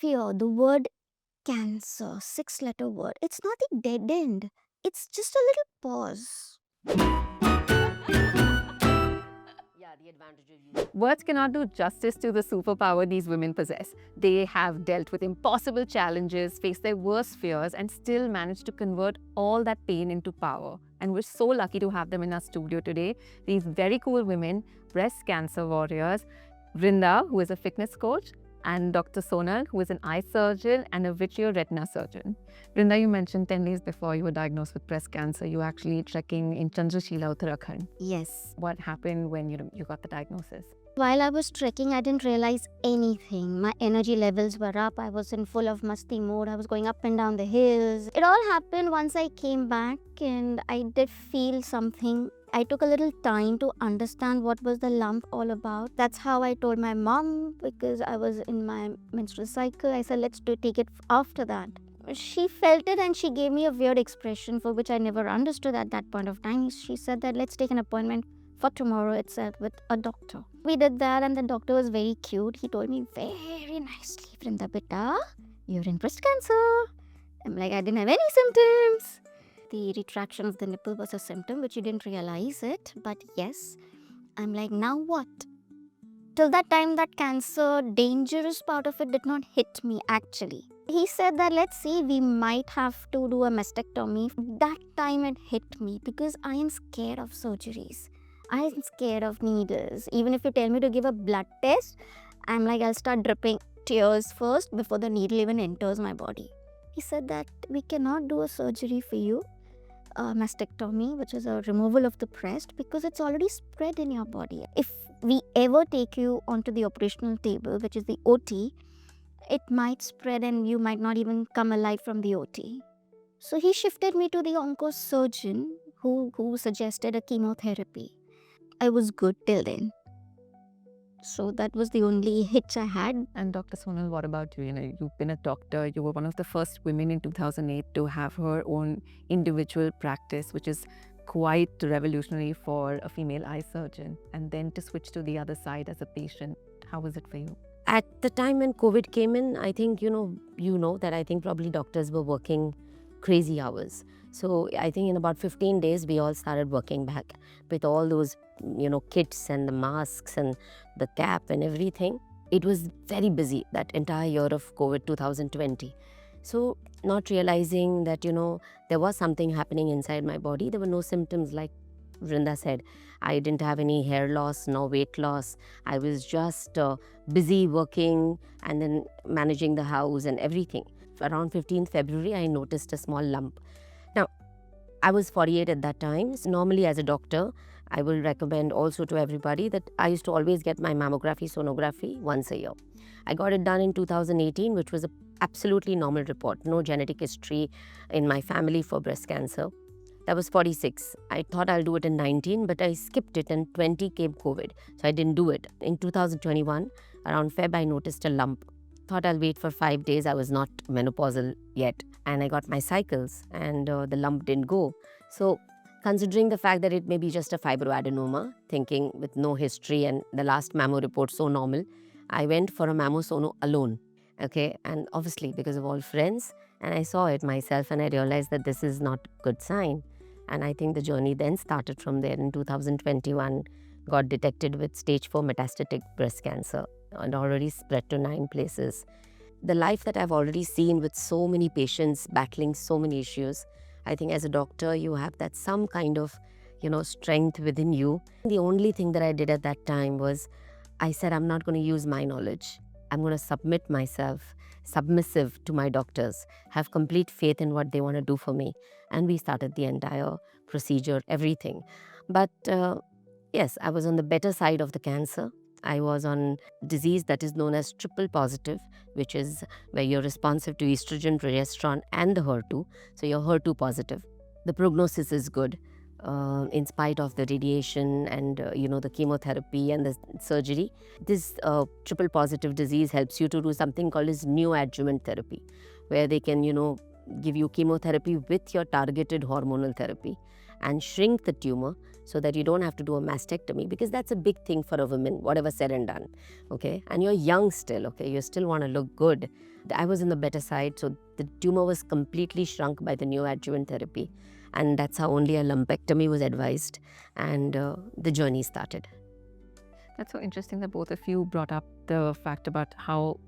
fear. The word cancer, 6-letter word. It's not the dead end. It's just a little pause. Words cannot do justice to the superpower these women possess. They have dealt with impossible challenges, faced their worst fears, and still managed to convert all that pain into power. And we're so lucky to have them in our studio today. These very cool women, breast cancer warriors, Vrinda, who is a fitness coach, and Dr. Sonal, who is an eye surgeon and a vitreo-retinal surgeon. Vrinda, you mentioned 10 days before you were diagnosed with breast cancer, you were actually trekking in Chandrashila, Uttarakhand. Yes. What happened when you got the diagnosis? While I was trekking, I didn't realize anything. My energy levels were up. I was in full of masti mode. I was going up and down the hills. It all happened once I came back and I did feel something. I took a little time to understand what was the lump all about. That's how I told my mom, because I was in my menstrual cycle. I said, let's take it after that. She felt it and she gave me a weird expression for which I never understood at that point of time. She said that let's take an appointment for tomorrow itself with a doctor. We did that and the doctor was very cute. He told me very nicely, Vrinda beta, you're in breast cancer. I'm like, I didn't have any symptoms. The retraction of the nipple was a symptom which you didn't realize it, but yes. I'm like, now what? Till that time, that cancer, dangerous part of it did not hit me actually. He said that let's see, we might have to do a mastectomy. That time it hit me because I am scared of surgeries. I am scared of needles. Even if you tell me to give a blood test, I'm like, I'll start dripping tears first before the needle even enters my body. He said that we cannot do a surgery for you, a mastectomy, which is a removal of the breast, because it's already spread in your body. If we ever take you onto the operational table, which is the OT, it might spread and you might not even come alive from the OT. So he shifted me to the onco surgeon who suggested a chemotherapy. I was good till then. So that was the only hitch I had. And Dr. Sonal, what about you? You've been a doctor. You were one of the first women in 2008 to have her own individual practice, which is quite revolutionary for a female eye surgeon. And then to switch to the other side as a patient, how was it for you? At the time when COVID came in, I think, you know that I think probably doctors were working crazy hours. So I think in about 15 days, we all started working back with all those, kits and the masks and the cap and everything. It was very busy that entire year of COVID 2020. So not realizing that, there was something happening inside my body. There were no symptoms like Vrinda said. I didn't have any hair loss, no weight loss. I was just busy working and then managing the house and everything. Around 15th February, I noticed a small lump. Now, I was 48 at that time. So normally as a doctor, I will recommend also to everybody that I used to always get my mammography, sonography once a year. I got it done in 2018, which was an absolutely normal report. No genetic history in my family for breast cancer. That was 46. I thought I'll do it in 19, but I skipped it and 20 came COVID. So I didn't do it. In 2021, around Feb, I noticed a lump. Thought I'll wait for 5 days. I was not menopausal yet. And I got my cycles and the lump didn't go. So considering the fact that it may be just a fibroadenoma, thinking with no history and the last mammo report so normal, I went for a mammo sono alone. Okay, and obviously because of all friends, and I saw it myself and I realized that this is not a good sign. And I think the journey then started from there. In 2021, got detected with stage 4 metastatic breast cancer and already spread to 9 places. The life that I've already seen with so many patients battling so many issues, I think as a doctor, you have that some kind of, strength within you. The only thing that I did at that time was I said, I'm not going to use my knowledge. I'm going to submit myself, submissive to my doctors, have complete faith in what they want to do for me. And we started the entire procedure, everything. But yes, I was on the better side of the cancer. I was on disease that is known as triple positive, which is where you're responsive to estrogen, progesterone, and the HER2. So you're HER2 positive. The prognosis is good. In spite of the radiation and the chemotherapy and the surgery, this triple positive disease helps you to do something called as neoadjuvant therapy, where they can give you chemotherapy with your targeted hormonal therapy and shrink the tumor so that you don't have to do a mastectomy, because that's a big thing for a woman, whatever said and done, okay? And you're young still, okay? You still want to look good. I was in the better side, so the tumor was completely shrunk by the neoadjuvant therapy, and that's how only a lumpectomy was advised, and the journey started. That's so interesting that both of you brought up the fact about how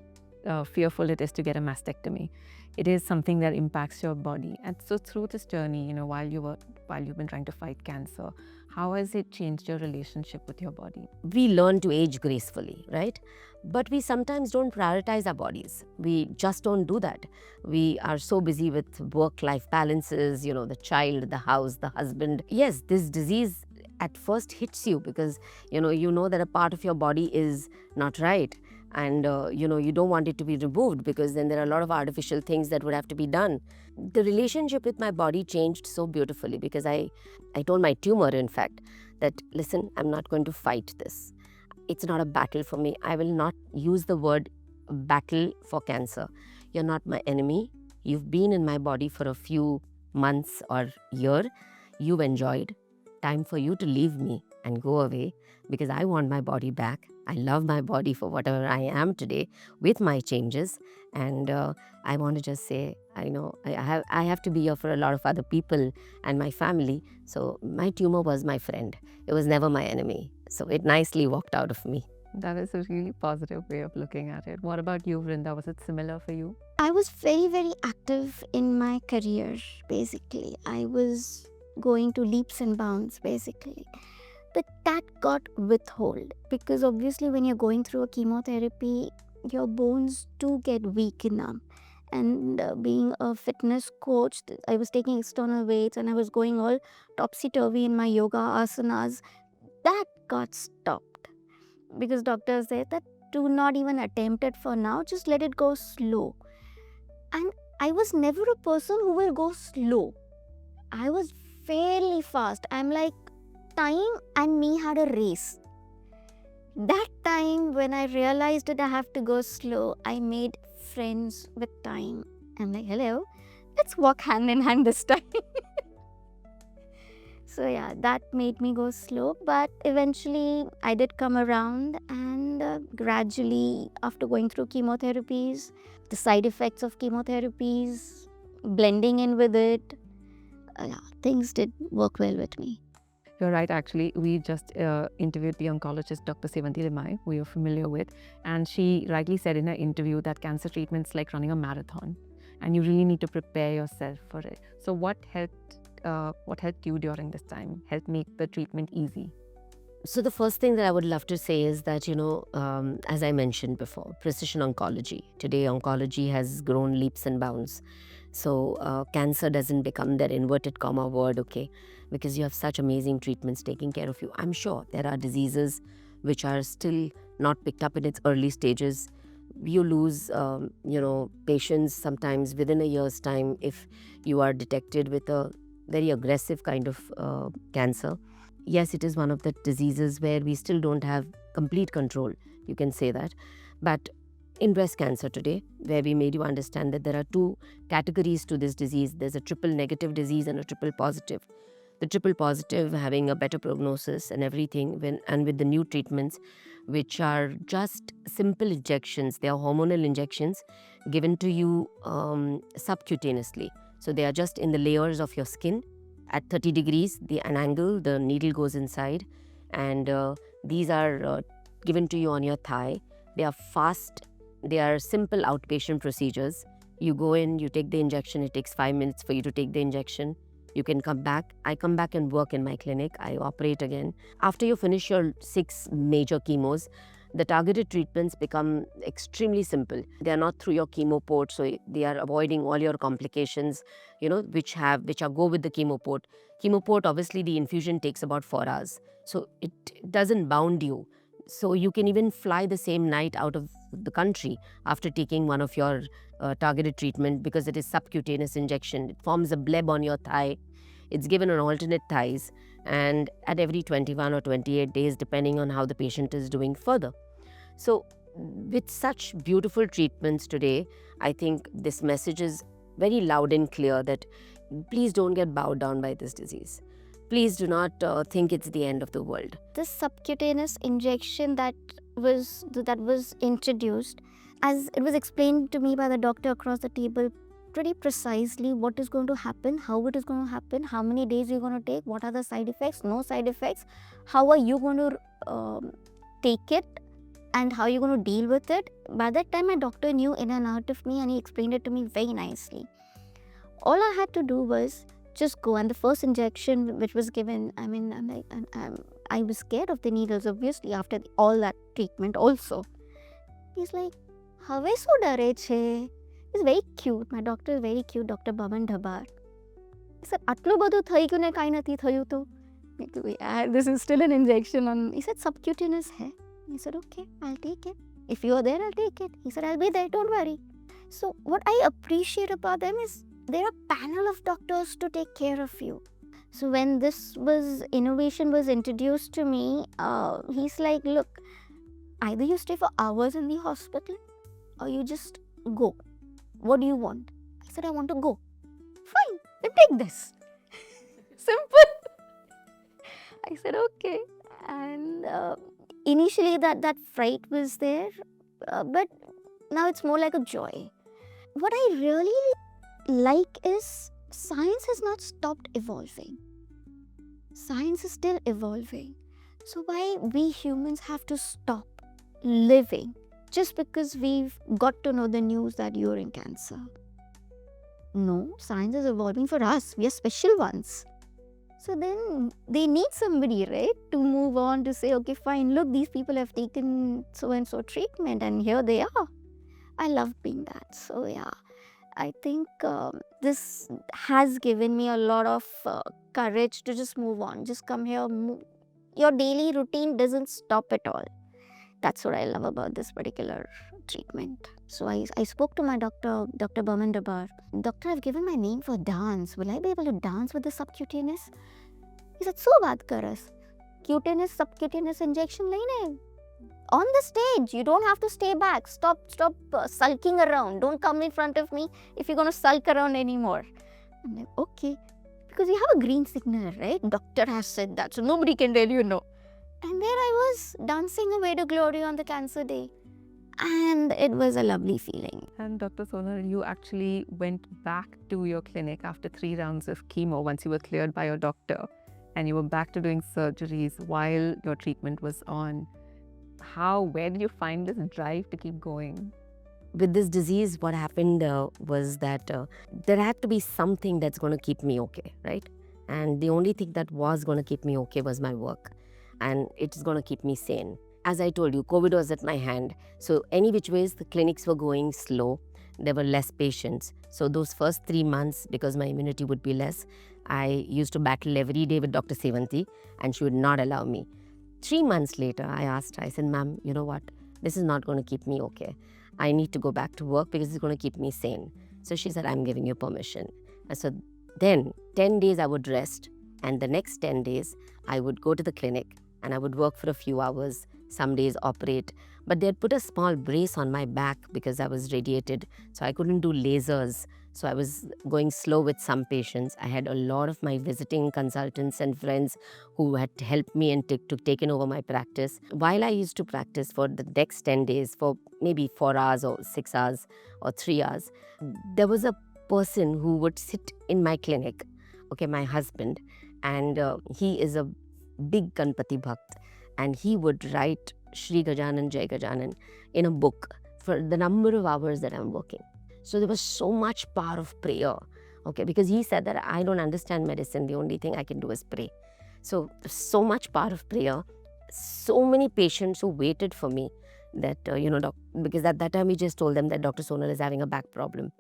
fearful it is to get a mastectomy. It is something that impacts your body. And so through this journey, while you've been trying to fight cancer, how has it changed your relationship with your body? We learn to age gracefully, right? But we sometimes don't prioritize our bodies. We just don't do that. We are so busy with work-life balances, the child, the house, the husband. Yes, this disease at first hits you because, you know that a part of your body is not right. And, you don't want it to be removed because then there are a lot of artificial things that would have to be done. The relationship with my body changed so beautifully because I told my tumor, in fact, that, listen, I'm not going to fight this. It's not a battle for me. I will not use the word battle for cancer. You're not my enemy. You've been in my body for a few months or year. You've enjoyed. Time for you to leave me and go away because I want my body back. I love my body for whatever I am today with my changes. And I want to just say, I have to be here for a lot of other people and my family. So my tumor was my friend. It was never my enemy. So it nicely walked out of me. That is a really positive way of looking at it. What about you, Vrinda? Was it similar for you? I was very, very active in my career, basically. I was going to leaps and bounds, basically. But that got withheld because obviously when you're going through a chemotherapy, your bones do get weak enough. And being a fitness coach, I was taking external weights and I was going all topsy-turvy in my yoga asanas. That got stopped because doctors said that do not even attempt it for now, just let it go slow. And I was never a person who will go slow. I was fairly fast. I'm like, time and me had a race. That time when I realized that I have to go slow, I made friends with time. I'm like, hello, let's walk hand in hand this time. So yeah, that made me go slow, but eventually I did come around, and gradually after going through chemotherapies, the side effects of chemotherapies, blending in with it, things did work well with me. You're right, actually. We just interviewed the oncologist, Dr. Sevanti Limai, who you're familiar with, and she rightly said in her interview that cancer treatment's like running a marathon, and you really need to prepare yourself for it. So what helped you during this time? Helped make the treatment easy? So the first thing that I would love to say is that, as I mentioned before, precision oncology. Today, oncology has grown leaps and bounds. So cancer doesn't become that inverted comma word, okay? Because you have such amazing treatments taking care of you. I'm sure there are diseases which are still not picked up in its early stages. You lose, patients sometimes within a year's time if you are detected with a very aggressive kind of cancer. Yes, it is one of the diseases where we still don't have complete control, you can say that. But in breast cancer today, where we made you understand that there are two categories to this disease. There's a triple negative disease and a triple positive. The triple positive having a better prognosis and everything, and with the new treatments, which are just simple injections. They are hormonal injections given to you subcutaneously. So they are just in the layers of your skin. At 30 degrees, an angle, the needle goes inside, and these are given to you on your thigh. They are fast. They are simple outpatient procedures. You go in, you take the injection. It takes 5 minutes for you to take the injection. You can come back. I come back and work in my clinic. I operate again. After you finish your 6 major chemos, the targeted treatments become extremely simple. They are not through your chemo port, so they are avoiding all your complications, which go with the chemo port. Chemo port, obviously, the infusion takes about 4 hours, so it doesn't bound you. So you can even fly the same night out of the country after taking one of your targeted treatment because it is subcutaneous injection. It forms a bleb on your thigh. It's given on alternate thighs and at every 21 or 28 days, depending on how the patient is doing further. So with such beautiful treatments today, I think this message is very loud and clear that please don't get bowed down by this disease. please do not think it's the end of the world. This subcutaneous injection that was introduced, as it was explained to me by the doctor across the table, pretty precisely what is going to happen, how it is going to happen, how many days you're going to take, what are the side effects, no side effects, how are you going to take it, and how you're going to deal with it. By that time, my doctor knew in and out of me, and he explained it to me very nicely. All I had to do was just go, and the first injection which was given, I was scared of the needles, obviously, after all that treatment also. He's like, "Have so dare che?" He's very cute. My doctor is very cute, Dr. Bhavan Dhabar. He said, "Atlo badu thai kyun ne kai nathi thayu to?" This is still an injection. He said, "Subcutaneous hai." I said, "Okay, I'll take it. If you're there, I'll take it." He said, "I'll be there, don't worry." So what I appreciate about them is they're a panel of doctors to take care of you. So when this innovation was introduced to me, he's like, "Look, either you stay for hours in the hospital or you just go. What do you want?" I said, "I want to go." "Fine, then take this." Simple. I said, "Okay." And initially that fright was there, but now it's more like a joy. What I really like is science has not stopped evolving. Science is still evolving. So why we humans have to stop living just because we've got to know the news that you're in cancer? No, science is evolving for us. We are special ones. So then they need somebody, right, to move on, to say, "Okay, fine, look, these people have taken so-and-so treatment and here they are." I love being that. So yeah, I think this has given me a lot of courage to just move on. Just come here. Your daily routine doesn't stop at all. That's what I love about this particular treatment. So I spoke to my doctor, Dr. Bhavan Dhabar. "Doctor, I've given my name for dance. Will I be able to dance with the subcutaneous?" He said, "So baat karas. Cutaneous, subcutaneous injection lene. On the stage, you don't have to stay back. Stop sulking around. Don't come in front of me if you're going to sulk around anymore." I'm like, "Okay." Because you have a green signal, right? Doctor has said that, so nobody can tell you no. And there I was, dancing away to glory on the cancer day. And it was a lovely feeling. And Dr. Sonal, you actually went back to your clinic after 3 rounds of chemo once you were cleared by your doctor, and you were back to doing surgeries while your treatment was on. Where did you find this drive to keep going? With this disease, what happened was that there had to be something that's going to keep me okay, right? And the only thing that was going to keep me okay was my work. And it's going to keep me sane. As I told you, COVID was at my hand. So any which ways, the clinics were going slow. There were less patients. So those first 3 months, because my immunity would be less, I used to battle every day with Dr. Sevanti, and she would not allow me. 3 months later, I asked her, I said, "Ma'am, you know what? This is not going to keep me okay. I need to go back to work because it's going to keep me sane." So she said, "I'm giving you permission." And so then 10 days I would rest, and the next 10 days I would go to the clinic and I would work for a few hours, some days operate. But they had put a small brace on my back because I was radiated, so I couldn't do lasers. So I was going slow with some patients. I had a lot of my visiting consultants and friends who had helped me and taken over my practice. While I used to practice for the next 10 days, for maybe 4 hours or 6 hours or 3 hours, there was a person who would sit in my clinic, okay, my husband, and he is a big Ganpati Bhakt, and he would write Shri Gajanan Jai Gajanan in a book for the number of hours that I'm working. So there was so much power of prayer, okay, because he said that I don't understand medicine, the only thing I can do is pray. So much power of prayer, so many patients who waited for me that, because at that time we just told them that Dr. Sonal is having a back problem.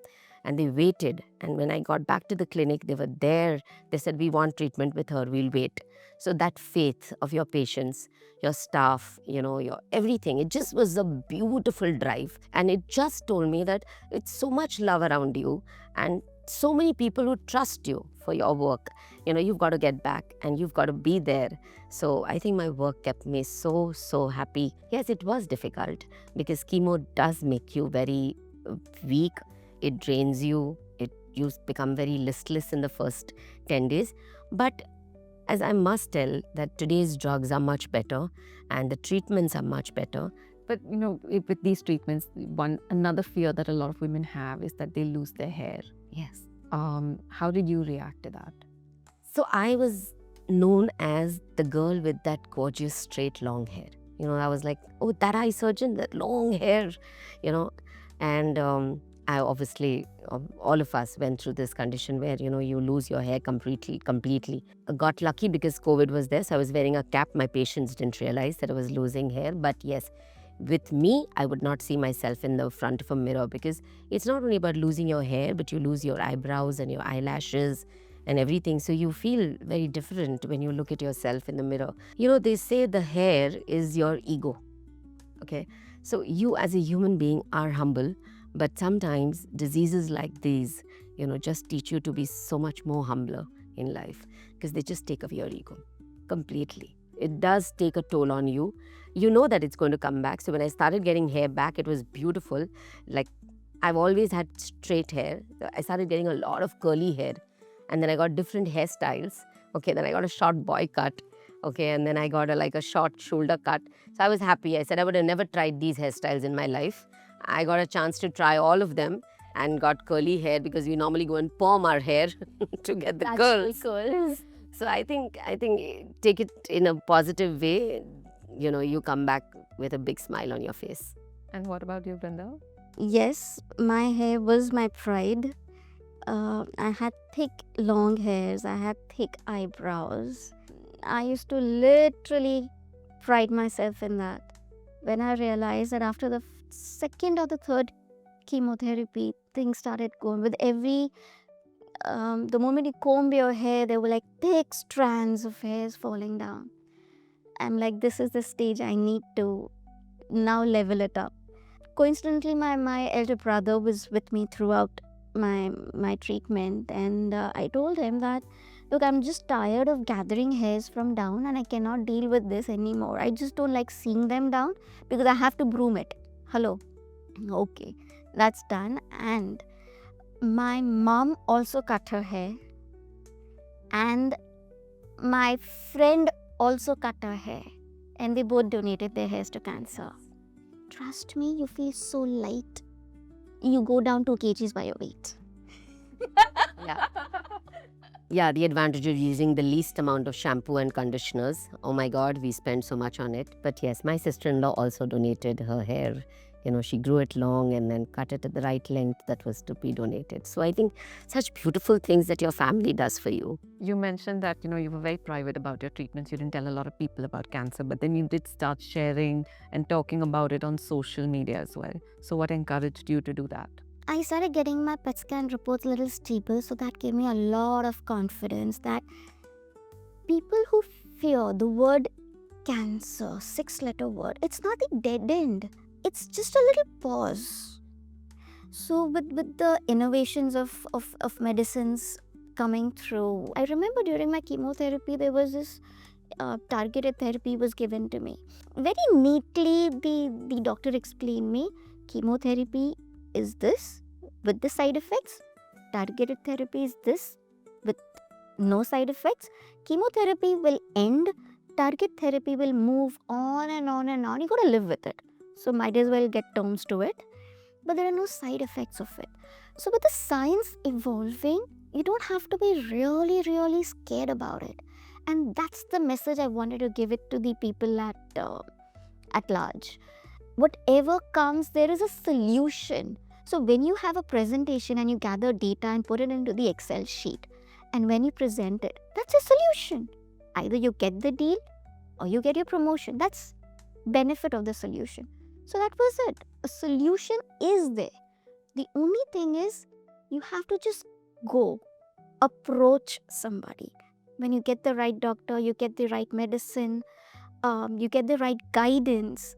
And they waited, and when I got back to the clinic, they were there. They said, "We want treatment with her, we'll wait." So that faith of your patients, your staff, your everything, it just was a beautiful drive. And it just told me that it's so much love around you and so many people who trust you for your work. You've got to get back and you've got to be there. So I think my work kept me so happy. Yes, it was difficult because chemo does make you very weak. It drains you. You become very listless in the first 10 days. But as I must tell that today's drugs are much better and the treatments are much better. But with these treatments, another fear that a lot of women have is that they lose their hair. Yes. How did you react to that? So I was known as the girl with that gorgeous straight long hair. I was like, oh, that eye surgeon, that long hair, and I obviously, all of us went through this condition where, you lose your hair completely. I got lucky because COVID was there, so I was wearing a cap. My patients didn't realize that I was losing hair. But yes, with me, I would not see myself in the front of a mirror because it's not only about losing your hair, but you lose your eyebrows and your eyelashes and everything. So you feel very different when you look at yourself in the mirror. They say the hair is your ego. Okay. So you as a human being are humble, but sometimes diseases like these, just teach you to be so much more humbler in life because they just take away your ego completely. It does take a toll on you. You know that it's going to come back. So when I started getting hair back, it was beautiful. Like I've always had straight hair. I started getting a lot of curly hair. And then I got different hairstyles. Okay, then I got a short boy cut. Okay, and then I got a short shoulder cut. So I was happy. I said I would have never tried these hairstyles in my life. I got a chance to try all of them and got curly hair because we normally go and perm our hair to get the curls. Curls. So I think take it in a positive way. You come back with a big smile on your face. And what about you, Vrinda? Yes, my hair was my pride. I had thick long hairs, I had thick eyebrows. I used to literally pride myself in that. When I realized that after the second or the third chemotherapy, things started going with every, the moment you comb your hair, there were like thick strands of hairs falling down. I'm like, this is the stage I need to now level it up. Coincidentally, my elder brother was with me throughout my treatment, and I told him that, look, I'm just tired of gathering hairs from down and I cannot deal with this anymore. I just don't like seeing them down because I have to broom it. Hello. Okay, that's done. And my mom also cut her hair, and my friend also cut her hair, and they both donated their hairs to cancer. Trust me, you feel so light. You go down 2 kgs by your weight. Yeah, the advantage of using the least amount of shampoo and conditioners. Oh my God, we spend so much on it. But yes, my sister-in-law also donated her hair. She grew it long and then cut it at the right length that was to be donated. So I think such beautiful things that your family does for you. You mentioned that, you were very private about your treatments. You didn't tell a lot of people about cancer, but then you did start sharing and talking about it on social media as well. So what encouraged you to do that? I started getting my PET scan reports a little steeper, so that gave me a lot of confidence that people who fear the word cancer, 6-letter word, it's not the dead end. It's just a little pause. So with the innovations of medicines coming through, I remember during my chemotherapy, there was this targeted therapy was given to me. Very neatly, the doctor explained me, chemotherapy is this with the side effects. Targeted therapy is this with no side effects. Chemotherapy will end. Target therapy will move on and on and on. You got to live with it. So might as well get terms to it. But there are no side effects of it. So with the science evolving, you don't have to be really, really scared about it. And that's the message I wanted to give it to the people at large. Whatever comes, there is a solution. So when you have a presentation and you gather data and put it into the Excel sheet, and when you present it, that's a solution. Either you get the deal or you get your promotion. That's benefit of the solution. So that was it. A solution is there. The only thing is you have to just go, approach somebody. When you get the right doctor, you get the right medicine, you get the right guidance.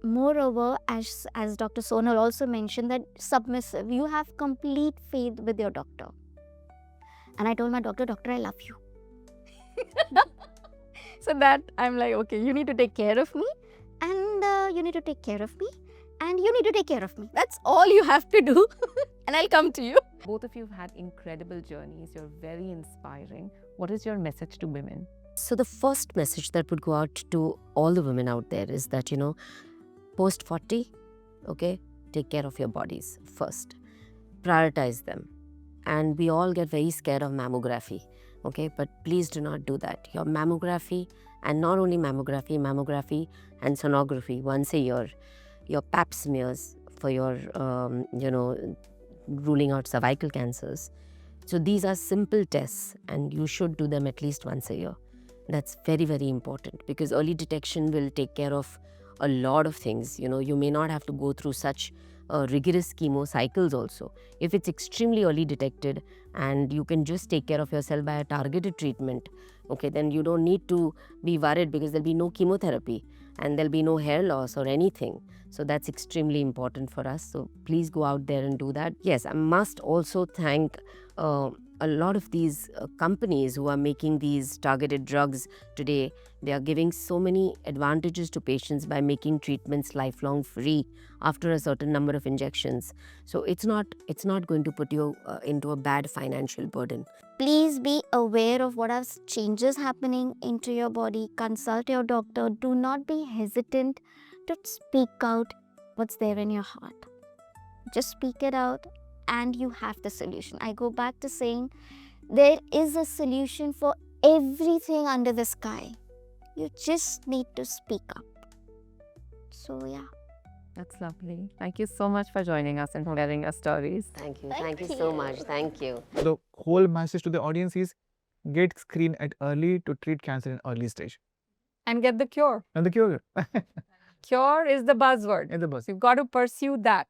Moreover, as Dr. Sonal also mentioned, that submissive, you have complete faith with your doctor. And I told my doctor, I love you. So that I'm like, okay, you need to take care of me, and you need to take care of me, and you need to take care of me. That's all you have to do, and I'll come to you. Both of you have had incredible journeys. You're very inspiring. What is your message to women? So the first message that would go out to all the women out there is that, post 40, okay, take care of your bodies first. Prioritize them. And we all get very scared of mammography, okay, but please do not do that. Your mammography, and not only mammography and sonography once a year. Your pap smears for your, ruling out cervical cancers. So these are simple tests and you should do them at least once a year. That's very, very important because early detection will take care of a lot of things. You may not have to go through such rigorous chemo cycles also. If it's extremely early detected and you can just take care of yourself by a targeted treatment, okay, then you don't need to be worried because there'll be no chemotherapy and there'll be no hair loss or anything. So that's extremely important for us. So please go out there and do that. Yes, I must also thank a lot of these companies who are making these targeted drugs today. They are giving so many advantages to patients by making treatments lifelong free after a certain number of injections. So it's not going to put you into a bad financial burden. Please be aware of what are changes happening into your body. Consult your doctor. Do not be hesitant to speak out what's there in your heart. Just speak it out and you have the solution. I go back to saying there is a solution for everything under the sky. You just need to speak up. So yeah. That's lovely. Thank you so much for joining us and sharing your stories. Thank you. Thank Thank you so you. much. Thank you. The whole message to the audience is get screened at early to treat cancer in early stage. And get the cure. And the cure Cure is the buzzword. in the bus. You've got to pursue that.